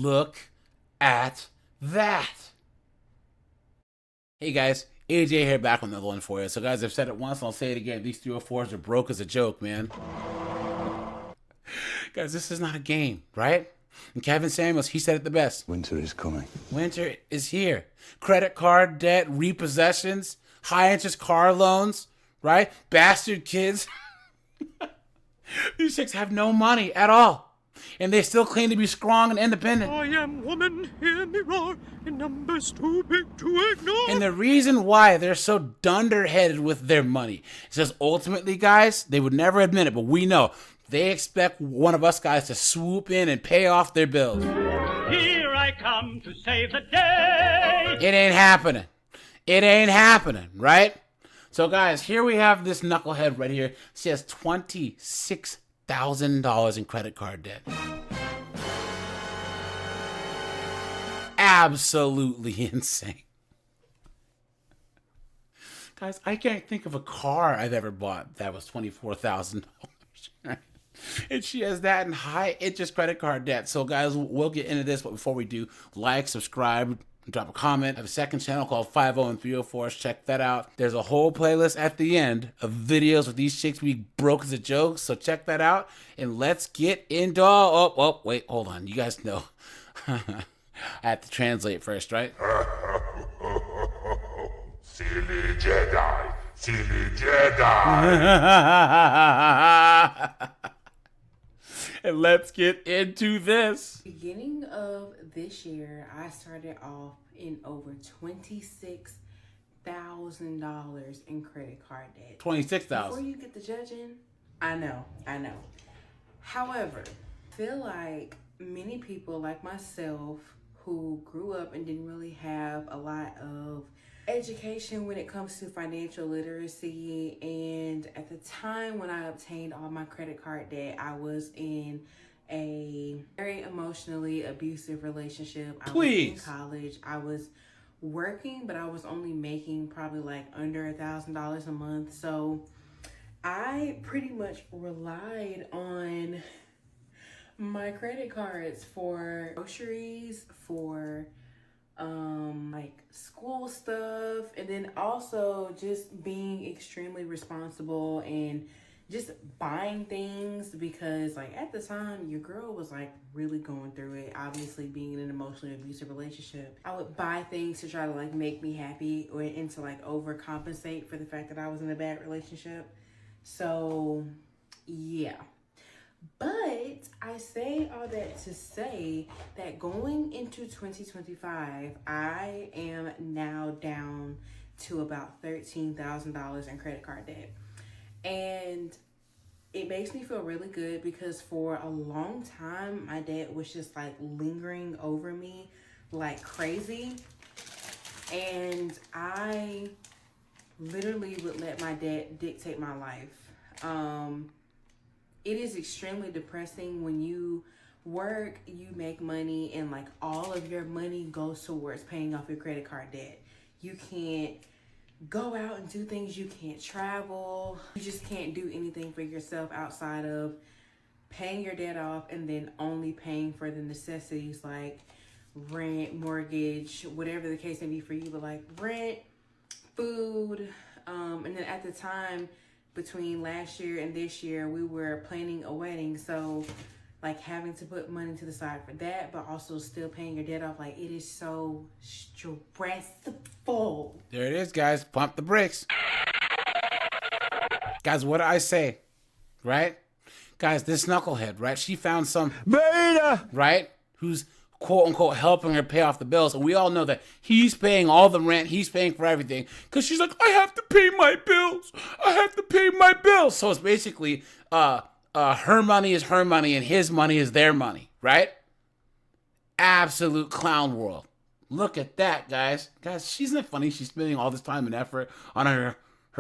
Look at that. Hey guys, AJ here, back with another one for you. So guys, I've said it once and I'll say it again. These 304s are broke as a joke, man. Guys, this is not a game, right? And Kevin Samuels, he said it the best. Winter is coming. Winter is here. Credit card debt, repossessions, high interest car loans, right? Bastard kids. These chicks have no money at all. And they still claim to be strong and independent. I am woman, hear me roar, in numbers too big to ignore. And the reason why they're so dunderheaded with their money is because ultimately, guys, they would never admit it, but we know they expect one of us guys to swoop in and pay off their bills. Here I come to save the day. It ain't happening. It ain't happening, right? So, guys, here we have this knucklehead right here. She has $26,000 in credit card debt. Absolutely insane. Guys, I can't think of a car I've ever bought that was $24,000. And she has that in high interest credit card debt. So, guys, we'll get into this, but before we do, like, subscribe, drop a comment. I have a second channel called 50 and 304s. Check that out. There's a whole playlist at the end of videos with these chicks we broke as a joke. So check that out. And let's get into wait, hold on. You guys know. I have to translate first, right? Silly Jedi. Silly Jedi. And let's get into this. Beginning of this year, I started off in over $26,000 in credit card debt. $26,000. Before you get the judging, I know. However, I feel like many people like myself who grew up and didn't really have a lot of education when it comes to financial literacy, and at the time when I obtained all my credit card debt, I was in a very emotionally abusive relationship. I was in college. I was working, but I was only making probably like under $1,000 a month. So I pretty much relied on my credit cards for groceries, for like school stuff, and then also just being extremely responsible and just buying things, because like at the time your girl was like really going through it, obviously being in an emotionally abusive relationship. I would buy things to try to like make me happy and to like overcompensate for the fact that I was in a bad relationship. So yeah. But I say all that to say that going into 2025, I am now down to about $13,000 in credit card debt. And it makes me feel really good because for a long time, my debt was just like lingering over me like crazy. And I literally would let my debt dictate my life. It is extremely depressing when you work, you make money, and like all of your money goes towards paying off your credit card debt. You can't go out and do things, you can't travel, you just can't do anything for yourself outside of paying your debt off and then only paying for the necessities like rent, mortgage, whatever the case may be for you, but like rent, food, and then at the time, between last year and this year, we were planning a wedding. So like having to put money to the side for that, but also still paying your debt off. Like it is so stressful. There it is, guys. Pump the brakes. Guys, what do I say? Right? Guys, this knucklehead, right? She found some beta, right? Who's quote unquote helping her pay off the bills, and we all know that he's paying all the rent, he's paying for everything, because she's like, I have to pay my bills, so it's basically her money is her money and his money is their money, right? Absolute clown world. Look at that, guys. She's not funny. She's spending all this time and effort on her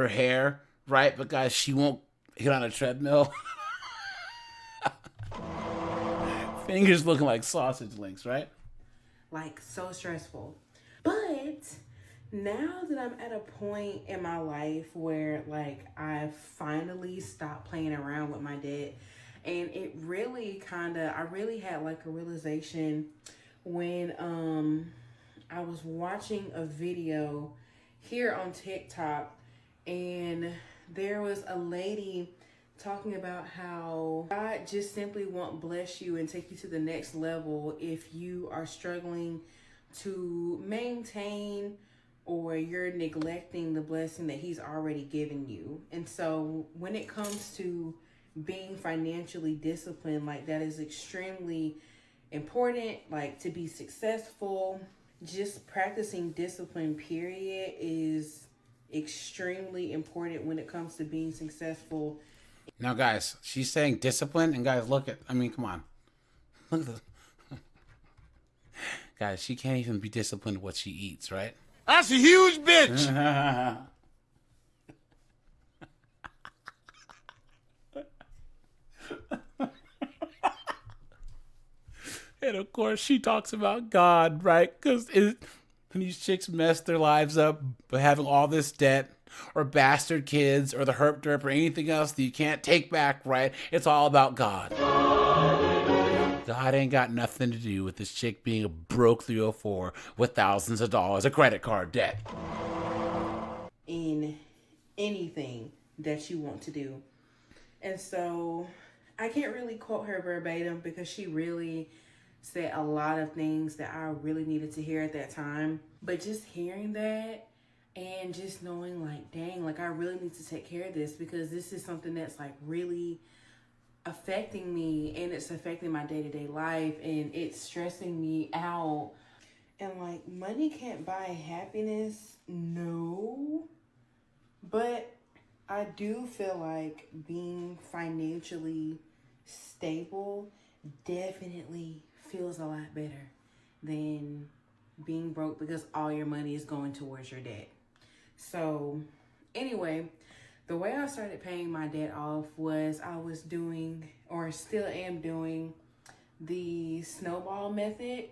hair, right? But guys, she won't get on a treadmill. Fingers looking like sausage links, right? Like so stressful. But now that I'm at a point in my life where like I've finally stopped playing around with my debt, and it really I really had like a realization when I was watching a video here on TikTok, and there was a lady talking about how God just simply won't bless you and take you to the next level if you are struggling to maintain or you're neglecting the blessing that he's already given you. And so when it comes to being financially disciplined, like, that is extremely important. Like, to be successful, just practicing discipline period is extremely important when it comes to being successful. Now, guys, she's saying discipline, and guys, look at, I mean, come on. Look at this. Guys, she can't even be disciplined with what she eats, right? That's a huge bitch. And of course, she talks about God, right? Because these chicks mess their lives up by having all this debt, or bastard kids, or the herp derp, or anything else that you can't take back, right? It's all about God. God ain't got nothing to do with this chick being a broke 304 with thousands of dollars of credit card debt. In anything that you want to do. And so I can't really quote her verbatim because she really said a lot of things that I really needed to hear at that time. But just hearing that and just knowing, like, dang, like, I really need to take care of this, because this is something that's, like, really affecting me, and it's affecting my day-to-day life, and it's stressing me out. And, like, money can't buy happiness, no. But I do feel like being financially stable definitely feels a lot better than being broke because all your money is going towards your debt. So anyway, the way I started paying my debt off was I was doing, or still am doing, the snowball method.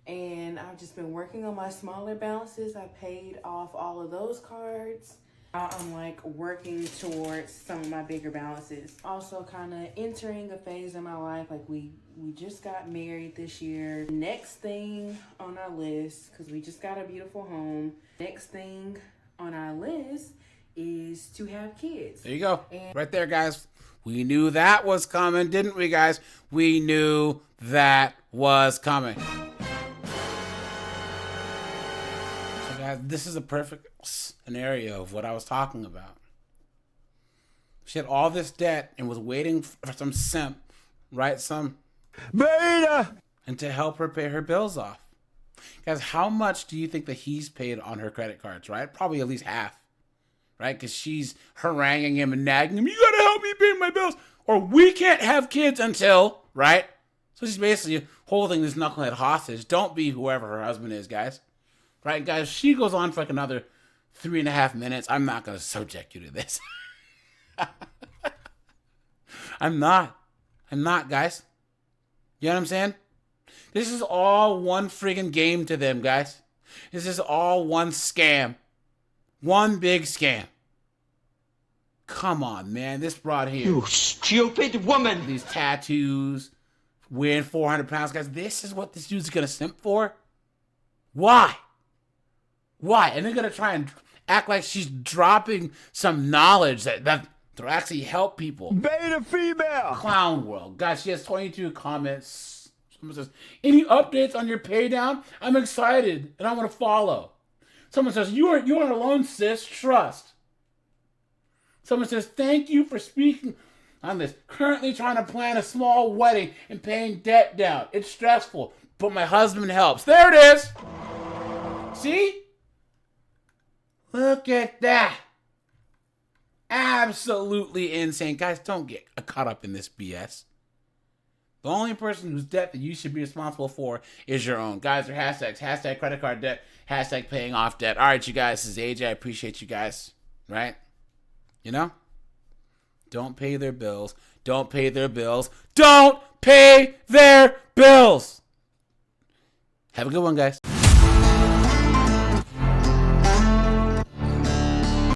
And I've just been working on my smaller balances. I paid off all of those cards. Now I'm, like, working towards some of my bigger balances. Also kind of entering a phase in my life, like, we just got married this year. Next thing on our list, because we just got a beautiful home, next thing on our list is to have kids. There you go. Right there, guys. We knew that was coming, didn't we, guys? We knew that was coming. So, guys, this is a perfect scenario of what I was talking about. She had all this debt and was waiting for some simp, right? Some beta, and to help her pay her bills off. Guys, how much do you think that he's paid on her credit cards, right? Probably at least half, right? Because she's haranguing him and nagging him, you gotta help me pay my bills, or we can't have kids until, right? So she's basically holding this knucklehead hostage. Don't be whoever her husband is, guys. Right, guys? She goes on for like another 3.5 minutes. I'm not gonna subject you to this. I'm not, guys. You know what I'm saying? This is all one friggin' game to them, guys. This is all one scam. One big scam. Come on, man. This broad here. You stupid woman. These tattoos, weighing 400 pounds, guys. This is what this dude's gonna simp for? Why? Why? And they're gonna try and act like she's dropping some knowledge that to actually help people. Beta female. Clown world. Guys, she has 22 comments. Someone says, any updates on your pay down? I'm excited and I want to follow. Someone says, you aren't alone, sis. Trust. Someone says, thank you for speaking on this. Currently trying to plan a small wedding and paying debt down. It's stressful, but my husband helps. There it is. See? Look at that. Absolutely insane. Guys, don't get caught up in this BS. The only person whose debt that you should be responsible for is your own. Guys, there are hashtags. Hashtag credit card debt. Hashtag paying off debt. All right, you guys. This is AJ. I appreciate you guys. Right? You know? Don't pay their bills. Don't pay their bills. Don't pay their bills. Have a good one, guys.